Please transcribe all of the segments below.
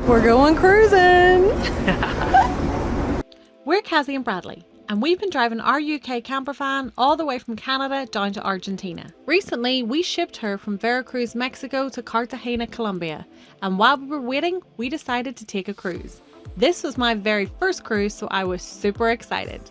We're going cruising! We're Cazzy and Bradley, and we've been driving our UK camper van all the way from Canada down to Argentina. Recently, we shipped her from Veracruz, Mexico to Cartagena, Colombia, and while we were waiting, we decided to take a cruise. This was my very first cruise, so I was super excited.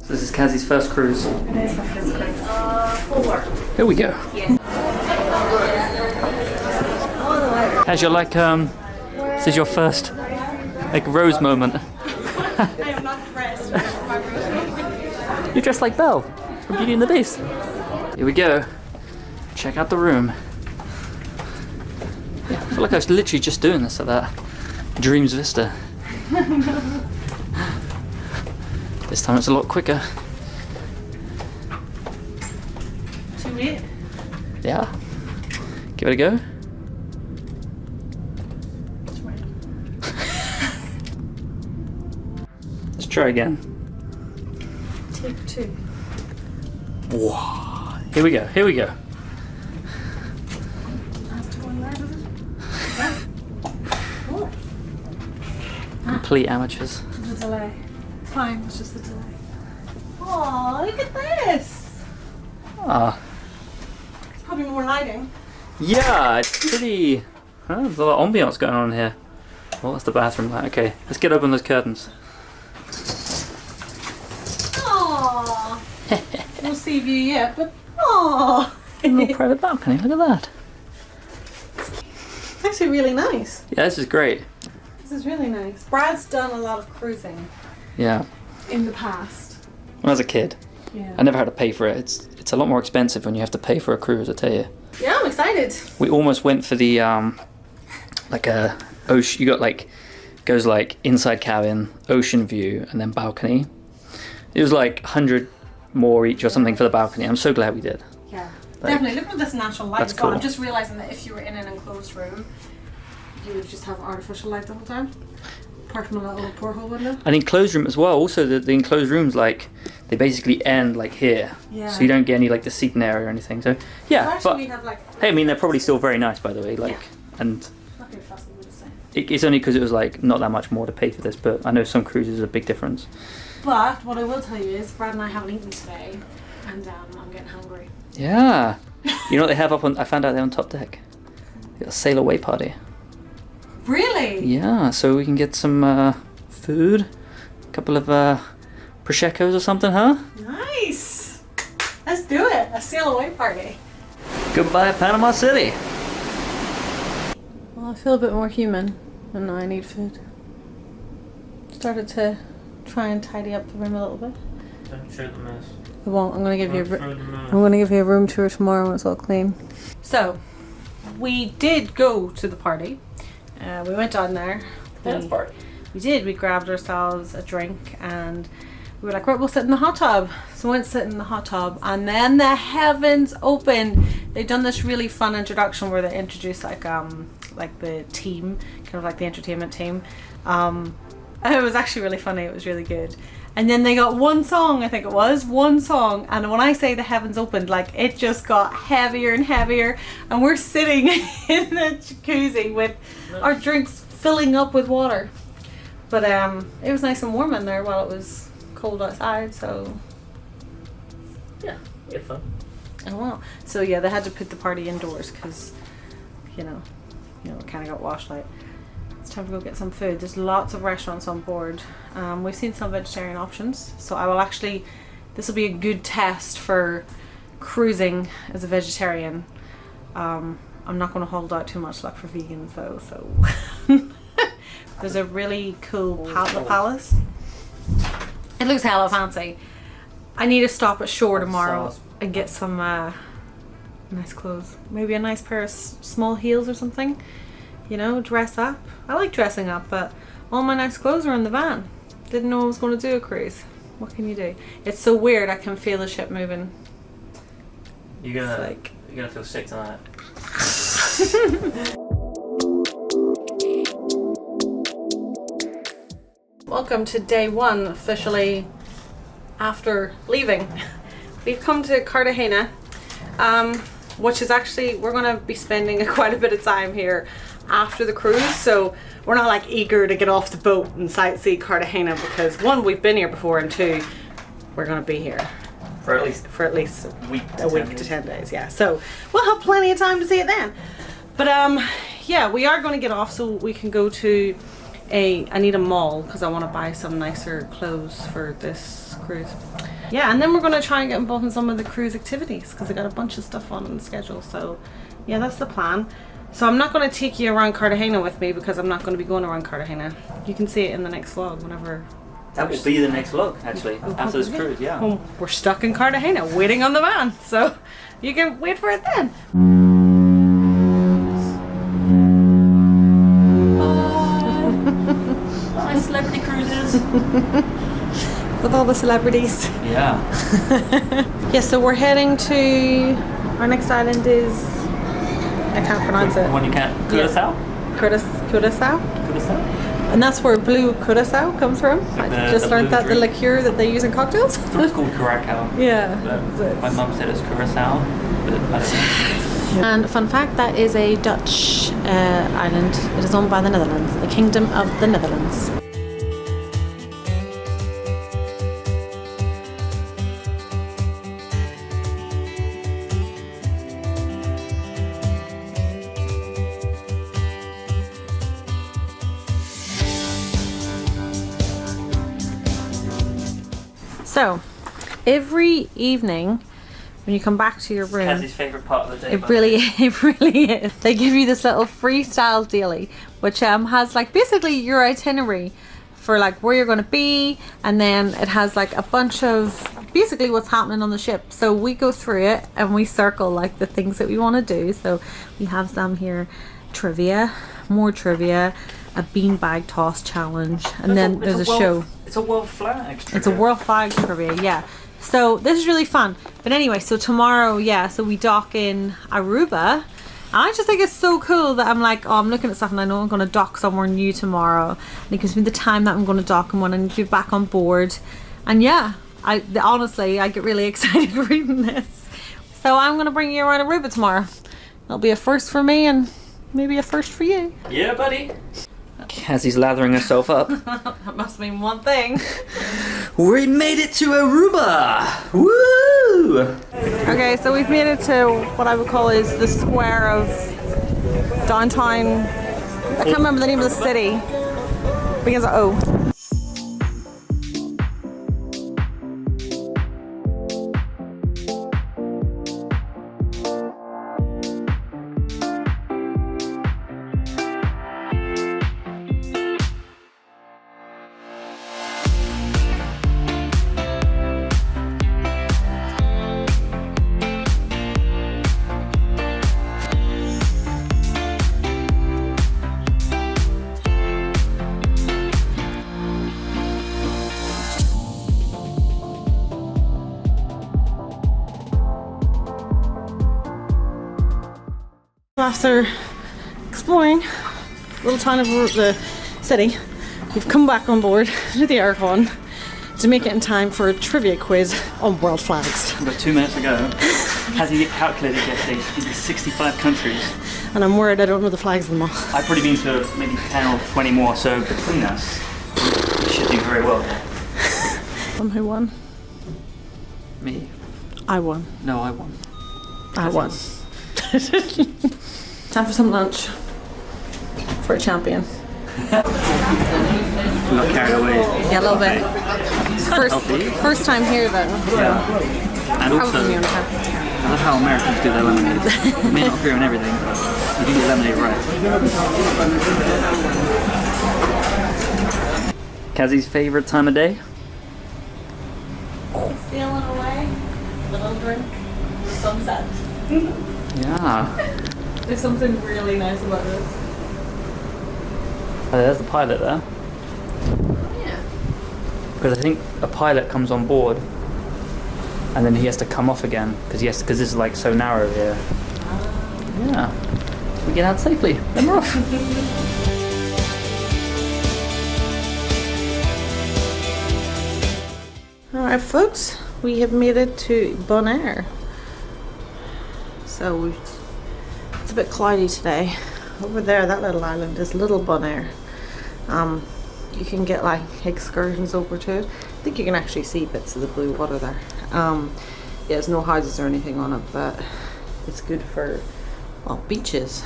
This is Cazzy's first cruise. It is my first cruise. 4. Here we go. Yes. How's your this is your first rose moment. I am not dressed for my rose. You're dressed like Belle from Beauty and the Beast. Here we go. Check out the room. Yeah, I feel like I was literally just doing this at that Dreams Vista. This time it's a lot quicker. Too late. Yeah. Give it a go. Let's try again. Take 2. Whoa. Here we go. Here we go. Complete amateurs. The delay. It's fine, it's just the delay. Oh, look at this! Ah. It's probably more lighting. Yeah, it's pretty. There's a lot of ambiance going on here. Oh, that's the bathroom light. Okay, let's get open those curtains. Aww. No sea view yet, but aww. A little private balcony. Look at that. It's actually really nice. Yeah, this is great. This is really nice. Brad's done a lot of cruising Yeah. in the past. When I was a kid, Yeah. I never had to pay for it. It's a lot more expensive when you have to pay for a cruise, I tell you. Yeah, I'm excited. We almost went for the ocean. You got goes inside cabin, ocean view, and then balcony. It was 100 more each or something for the balcony. I'm so glad we did. Yeah, definitely. Look at this natural light That's as well. I'm cool. just realising that if you were in an enclosed room, you would just have artificial light the whole time. Apart from a little porthole window. An enclosed room as well. Also, the enclosed rooms, they basically end here. Yeah. So you don't get any the seating area or anything. So yeah, So actually but we have hey, I mean they're probably still very nice, by the way. Yeah. And not very fussy with the same. it's only because it was not that much more to pay for this. But I know some cruises are a big difference. But what I will tell you is, Brad and I haven't eaten today, and I'm getting hungry. Yeah. You know what they have up on? I found out they're on top deck. They got a sail away party. Really? Yeah, so we can get some food, a couple of prosecco's or something, huh? Nice. Let's do it. A sail away party. Goodbye, Panama City. Well, I feel a bit more human, and now I need food. Started to try and tidy up the room a little bit. Don't show the mess. I won't. I'm gonna give you a room tour tomorrow when it's all clean. So, we did go to the party. We went down there. Dance party. We did. We grabbed ourselves a drink and we were like, right, we'll sit in the hot tub. So we went to sit in the hot tub, and then the heavens opened. They'd done this really fun introduction where they introduced the team, kind of like the entertainment team. And it was actually really funny. It was really good. And then they got one song, I think it was, one song. And when I say the heavens opened, it just got heavier and heavier. And we're sitting in the jacuzzi with our drinks filling up with water. But it was nice and warm in there while it was cold outside, so... Yeah, we had fun. Oh wow. So yeah, they had to put the party indoors because, it kind of got washed out. It's time to go get some food. There's lots of restaurants on board. We've seen some vegetarian options, so I will actually, this will be a good test for cruising as a vegetarian. I'm not going to hold out too much luck for vegans though, so. There's a really cool palace. It looks hella fancy. I need to stop at shore tomorrow and get some nice clothes. Maybe a nice pair of small heels or something. Dress up. I like dressing up, but all my nice clothes are in the van. Didn't know I was going to do a cruise. What can you do? It's so weird. I can feel the ship moving. You're gonna feel sick tonight. Welcome to day one, officially after leaving. We've come to Cartagena, which is actually, we're going to be spending quite a bit of time here after the cruise, so we're not like eager to get off the boat and sightsee Cartagena because one, we've been here before, and two, we're going to be here For at least a week to 10 days. Yeah, so we'll have plenty of time to see it then. But yeah, we are going to get off so we can go to I need a mall because I want to buy some nicer clothes for this cruise. Yeah, and then we're going to try and get involved in some of the cruise activities because I got a bunch of stuff on the schedule. So yeah, that's the plan. So I'm not going to take you around Cartagena with me because I'm not going to be going around Cartagena. You can see it in the next vlog whenever. That will be the next vlog, actually, after this cruise, yeah. Well, we're stuck in Cartagena waiting on the van, so you can wait for it then. Nice celebrity cruises. With all the celebrities. Yeah. Yeah, so we're heading to, our next island is, I can't pronounce it. When you can't, Curacao? Curacao? Curacao? And that's where blue Curacao comes from. I just learned that, the liqueur that they use in cocktails. I thought it's called Curacao. Yeah. But my mum said it's Curacao, but I don't know. And fun fact, that is a Dutch island. It is owned by the Netherlands, the Kingdom of the Netherlands. So, every evening when you come back to your room, Cazzy's favourite part of the day. it really is. They give you this little freestyle daily, which has like basically your itinerary for like where you're going to be, and then it has like a bunch of basically what's happening on the ship. So we go through it and we circle like the things that we want to do. So we have some here, trivia, more trivia, a beanbag toss challenge, and then there's a show. It's a world flag trivia. It's a world flag trivia, yeah. So this is really fun. But anyway, so tomorrow, yeah, so we dock in Aruba. And I just think it's so cool that I'm like, oh, I'm looking at stuff and I know I'm going to dock somewhere new tomorrow. And it gives me the time that I'm going to dock and when I need to be back on board. And yeah, honestly, I get really excited reading this. So I'm going to bring you around Aruba tomorrow. It'll be a first for me and maybe a first for you. Yeah, buddy. Cazzy's lathering herself up. That must mean one thing. We made it to Aruba! Woo! Okay, so we've made it to what I would call is the square of downtown. I can't remember the name of the city. Begins with O. After exploring a little town of the city, we've come back on board to the aircon to make it in time for a trivia quiz on world flags. About 2 minutes ago, Cazzy calculated yesterday into 65 countries. And I'm worried I don't know the flags of them all. I've probably been to maybe 10 or 20 more, so between us, we should do very well there. Who won? Me? I won. No, I won. I won. Time for some lunch for a champion. We got carried away. Yeah, a little bit. First time here though. Yeah. And also, Probably I love how Americans do their lemonade. It may not agree on everything, but you do your lemonade right. Cazzy's favourite time of day? Sailing away, little drink, sunset. Yeah. There's something really nice about this. Oh, there's the pilot there. Yeah. Because I think a pilot comes on board and then he has to come off again because this is like so narrow here. Yeah. We get out safely. Then we're off. Alright folks, we have made it to Bonaire. So it's a bit cloudy today. Over there, that little island is Little Bonaire. You can get like excursions over to it. I think you can actually see bits of the blue water there. Yeah, there's no houses or anything on it, but it's good for, well, beaches.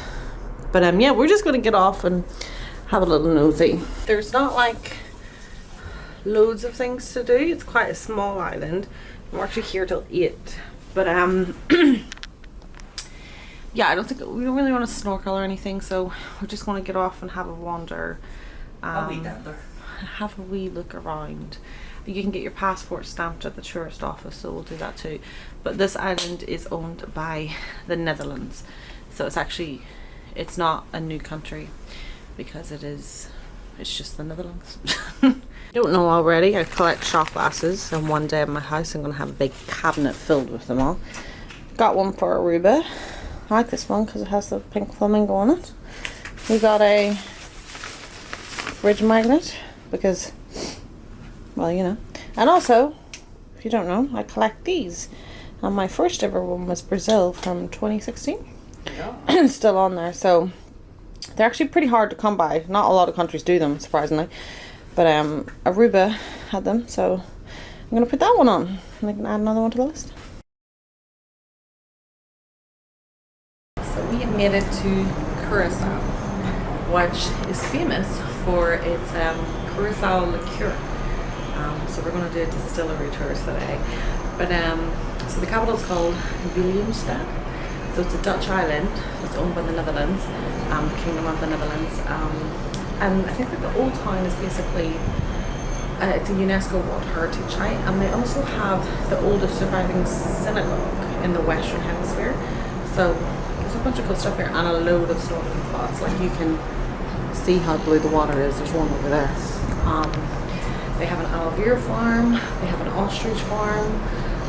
But yeah, we're just gonna get off and have a little nosy. There's not like loads of things to do. It's quite a small island. We're actually here till 8. But yeah, I don't think we don't really want to snorkel or anything, so we're just going to get off and have a wander. Have a wee look around. You can get your passport stamped at the tourist office, so we'll do that too. But this island is owned by the Netherlands, so it's not a new country because it's just the Netherlands. Don't know already, I collect shot glasses, and one day in my house I'm going to have a big cabinet filled with them all. Got one for Aruba. I like this one because it has the pink flamingo on it. We got a fridge magnet because, well, you know. And also, if you don't know, I collect these. And my first ever one was Brazil from 2016. Yeah. Still on there, so they're actually pretty hard to come by. Not a lot of countries do them, surprisingly. But Aruba had them, so I'm going to put that one on. And I can add another one to the list. So we have made it to Curacao, which is famous for its Curacao liqueur. So we're going to do a distillery tour today. But so the capital is called Willemstad. So it's a Dutch island. It's owned by the Netherlands, the Kingdom of the Netherlands. And I think that the old town is basically, it's a UNESCO World Heritage Site, and they also have the oldest surviving synagogue in the Western Hemisphere. So there's a bunch of cool stuff here and a load of snorkeling spots. Like you can see how blue the water is. There's one over there. They have an aloe vera farm. They have an ostrich farm.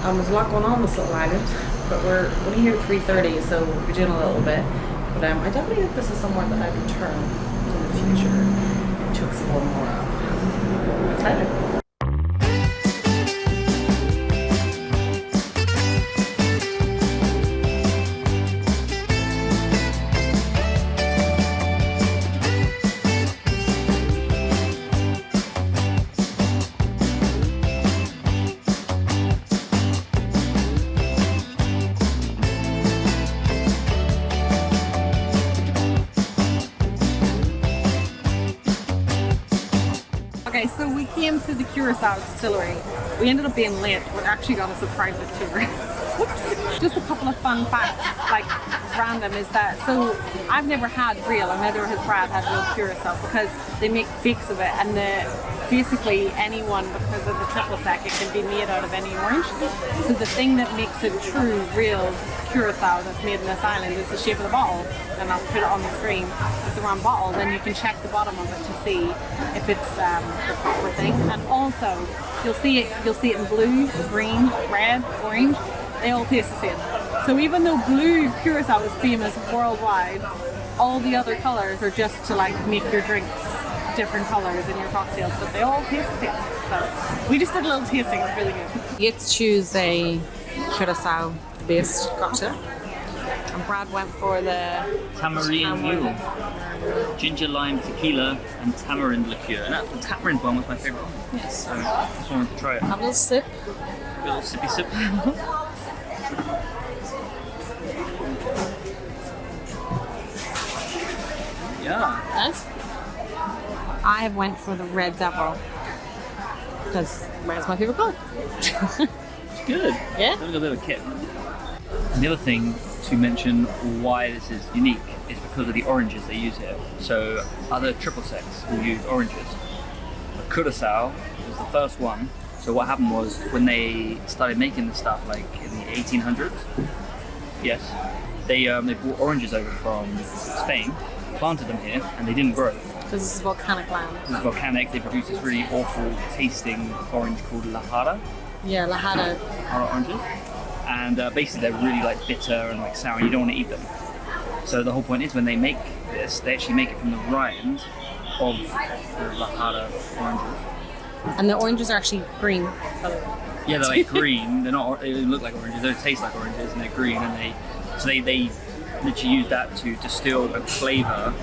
There's a lot going on this little island, but we're only here at 3:30, so we'll be doing a little bit. But I definitely think this is somewhere that I return in the future to explore more of. I'm excited. Okay, so we came to the Curacao distillery. We ended up being late, but actually got us a private tour. Whoops. Just a couple of fun facts, like random, is that, so I've never had real, and neither has Brad had real Curacao because they make fakes of it, and basically anyone, because of the triple sec, it can be made out of any orange. So the thing that makes a true, real Curacao that's made in this island is the shape of the bottle, and I'll put it on the screen. It's a round bottle, then you can check the bottom of it to see if it's the proper thing. And also, you'll see it in blue, green, red, orange. They all taste the same. So even though blue Curacao is famous worldwide, all the other colors are just to like make your drinks different colors in your cocktails, but they all taste the same. So we just did a little tasting. It's really good. You get to choose a Curacao based cocktail, and Brad went for the Tamarind mule, ginger lime tequila, and tamarind liqueur. And that the tamarind one was my favourite one. Yes. So I just wanted to try it. Have a little sip. A little sippy sip. Yeah. Nice. I went for the red devil because red's my favourite colour. It's good. Yeah. It's a bit of a kick. And the other thing to mention why this is unique is because of the oranges they use here. So other triple sets will use oranges. But Curacao was the first one. So what happened was when they started making this stuff, like in the 1800s, yes, they brought oranges over from Spain, planted them here, and they didn't grow. This is volcanic land. This is volcanic. They produce this really awful tasting orange called Lajada. Yeah, Lajada. Lajada oranges. And basically they're really like bitter and like sour, and you don't want to eat them. So the whole point is when they make this, they actually make it from the rind of the Lajada oranges. And the oranges are actually green. Yeah, they're like green. They're not. They don't look like oranges. They don't taste like oranges, and they're green. And they literally use that to distill and flavour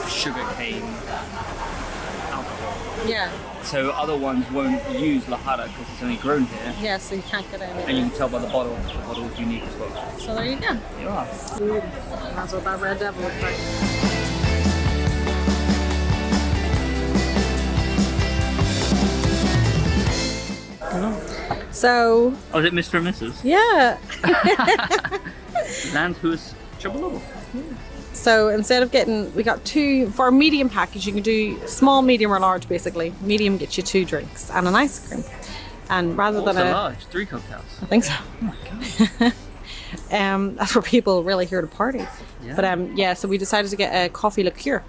sugar cane alcohol. Yeah. So other ones won't use Lajada because it's only grown here. Yeah, so you can't get any. And you can tell by the bottle. The bottle is unique as well. So there you go. You are. That's what that Red Devil looks like. So. Oh, is it Mr. and Mrs.? Yeah. Landhus Chocolate. So instead of we got 2 for a medium package. You can do small, medium, or large. Basically, medium gets you 2 drinks and an ice cream. And rather than a large, 3 cocktails. I think so. Oh my god. That's where people really here to party. Yeah. But yeah, so we decided to get a coffee liqueur.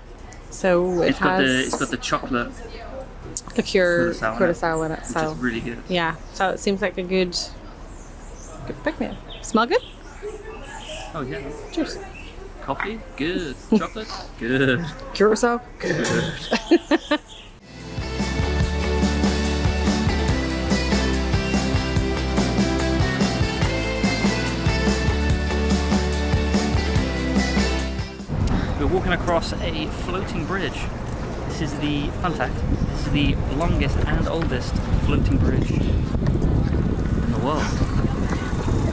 So it's got the chocolate liqueur Curacao in it. Which So is really good. yeah, so it seems like a good pick me up. Smell good? Oh yeah. Cheers. Coffee, good. Chocolate, good. Curacao, Good. We're walking across a floating bridge. This is the, fun fact, this is the longest and oldest floating bridge in the world.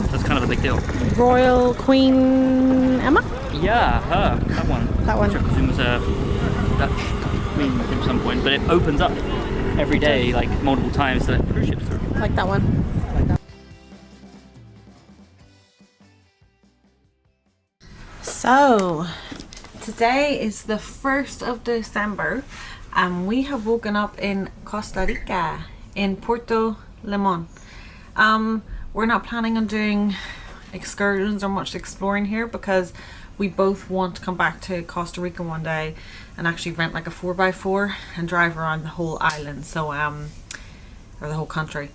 So it's kind of a big deal. Royal Queen Emma? Yeah, her, that one. That one. Which I presume was a Dutch queen at some point, but it opens up every day, like multiple times, to let cruise ships through. Like that one. So, today is the 1st of December and we have woken up in Costa Rica, in Puerto Limon. We're not planning on doing excursions or much exploring here because we both want to come back to Costa Rica one day and actually rent like a 4x4 and drive around the whole island, so or the whole country.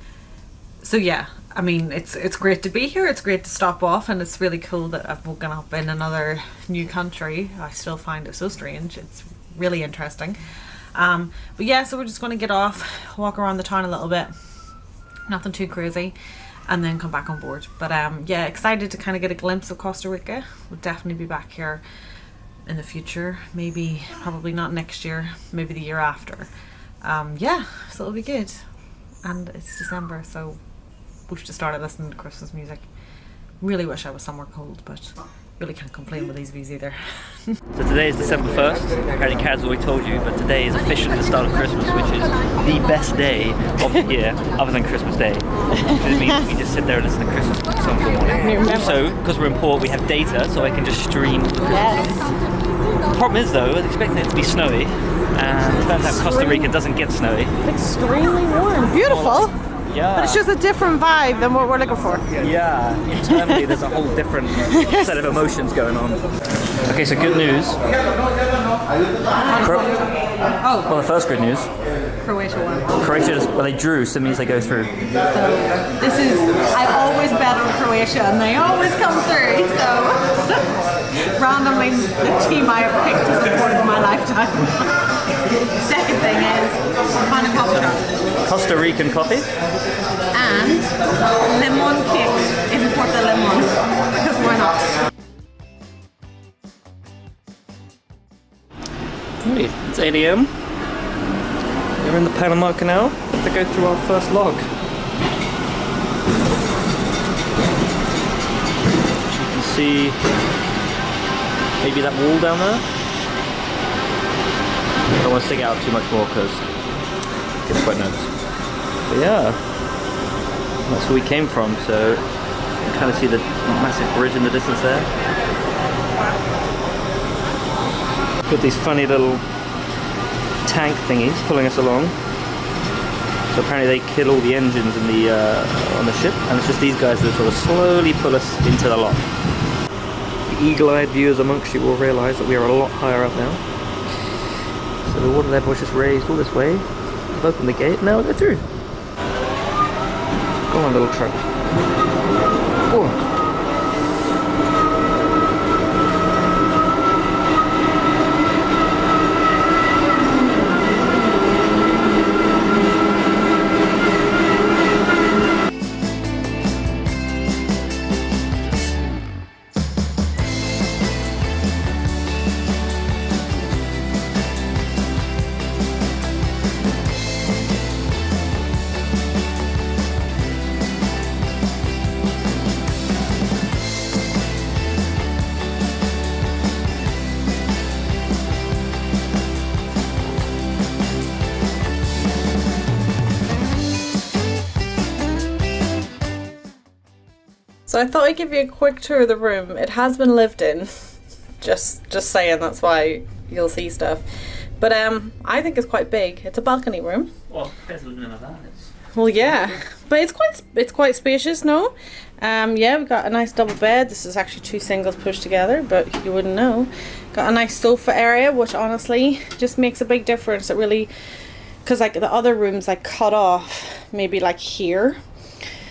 So yeah, I mean, it's great to be here, it's great to stop off, and it's really cool that I've woken up in another new country. I still find it so strange. It's really interesting. But yeah, so we're just going to get off, walk around the town a little bit, nothing too crazy, and then come back on board. But yeah, excited to kind of get a glimpse of Costa Rica. We'll definitely be back here in the future, maybe, probably not next year, maybe the year after. Yeah, so it'll be good. And it's December, so we've just started listening to Christmas music. Really wish I was somewhere cold, but really can't complain with these views either. So today is December 1st. Apparently Kaz already told you, but today is officially the start of Christmas, which is the best day of the year, other than Christmas Day. It means we just sit there and listen to Christmas songs all morning. Also, because we're in port, we have data, so I can just stream the Christmas songs. The problem is though, I was expecting it to be snowy, and it turns out Costa Rica doesn't get snowy. Extremely warm. Beautiful. Yeah. But it's just a different vibe than what we're looking for. Yeah, internally there's a whole different set of emotions going on. Okay, so good news. Well, the first good news. Croatia won. Croatia, well, they drew, so it means they go through. So this is, I always bet on Croatia and they always come through, so randomly the team I have picked to support in my lifetime. Second thing is, find a coffee shop. Costa Rican coffee. And lemon cake in Puerto Limon, because why not? Hey, it's 8 AM. We're in the Panama Canal to go through our first log. As you can see, maybe that wall down there. I don't want to stick it out too much more because it gets quite nervous. But yeah, that's where we came from, so you can kind of see the massive bridge in the distance there. Got these funny little tank thingies pulling us along. So apparently they kill all the engines in the on the ship, and it's just these guys that sort of slowly pull us into the lock. The eagle-eyed viewers amongst you will realise that we are a lot higher up now. So the water level was just raised all this way. I've opened the gate, now we'll go through. Go on, little truck. Oh. So I thought I'd give you a quick tour of the room. It has been lived in. Just saying, that's why you'll see stuff. But I think it's quite big. It's a balcony room. Well, depends on looking at that. Well, yeah, but it's quite spacious, no? Yeah, we've got a nice double bed. This is actually 2 singles pushed together, but you wouldn't know. Got a nice sofa area, which honestly just makes a big difference. It really, because like the other rooms like cut off maybe like here,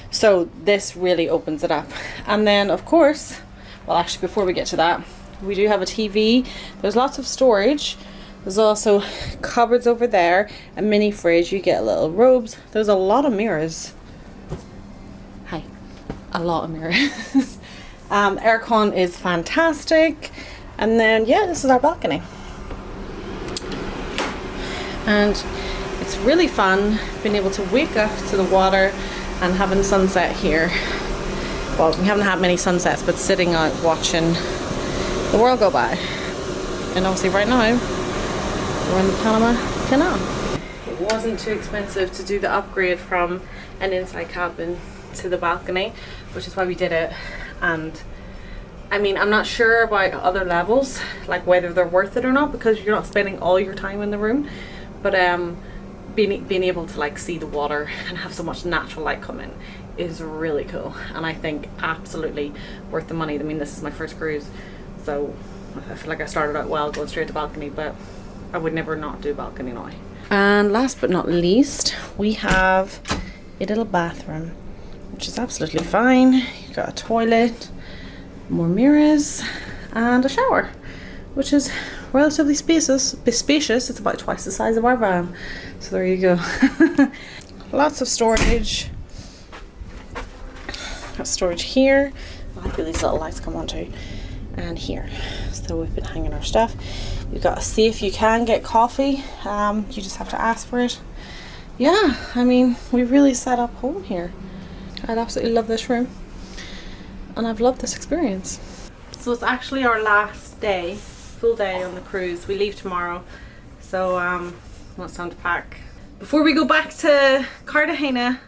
so this really opens it up. And then of course, well, actually before we get to that, we do have a TV. There's lots of storage. There's also cupboards over there, a mini fridge. You get little robes. There's a lot of mirrors. Hi. A lot of mirrors. Aircon is fantastic. And then, yeah, this is our balcony. And it's really fun being able to wake up to the water and having sunset here. Well, we haven't had many sunsets, but sitting out watching the world go by. And obviously right now, we're in the Panama Canal. It wasn't too expensive to do the upgrade from an inside cabin to the balcony, which is why we did it. And I mean, I'm not sure about other levels, like whether they're worth it or not, because you're not spending all your time in the room. But being able to like see the water and have so much natural light come in is really cool, and I think absolutely worth the money. I mean, this is my first cruise, so I feel like I started out well going straight to balcony, but I would never not do balcony now. And last but not least, we have a little bathroom, which is absolutely fine. You've got a toilet, more mirrors, and a shower, which is relatively spacious. It's about twice the size of our van. So there you go. Lots of storage. Got storage here. I like where these little lights come onto. And here. So we've been hanging our stuff. You've got a safe. You can get coffee. You just have to ask for it. Yeah, I mean, we really set up home here. I'd absolutely love this room. And I've loved this experience. So it's actually our last day, full day on the cruise. We leave tomorrow. So well, it's time to pack before we go back to Cartagena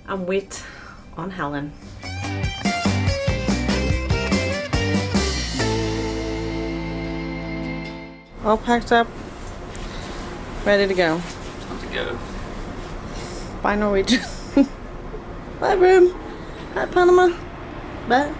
and wait on Helen. All packed up, ready to go. Time to go. Bye Norwegian. Bye room. Bye Panama. Bye.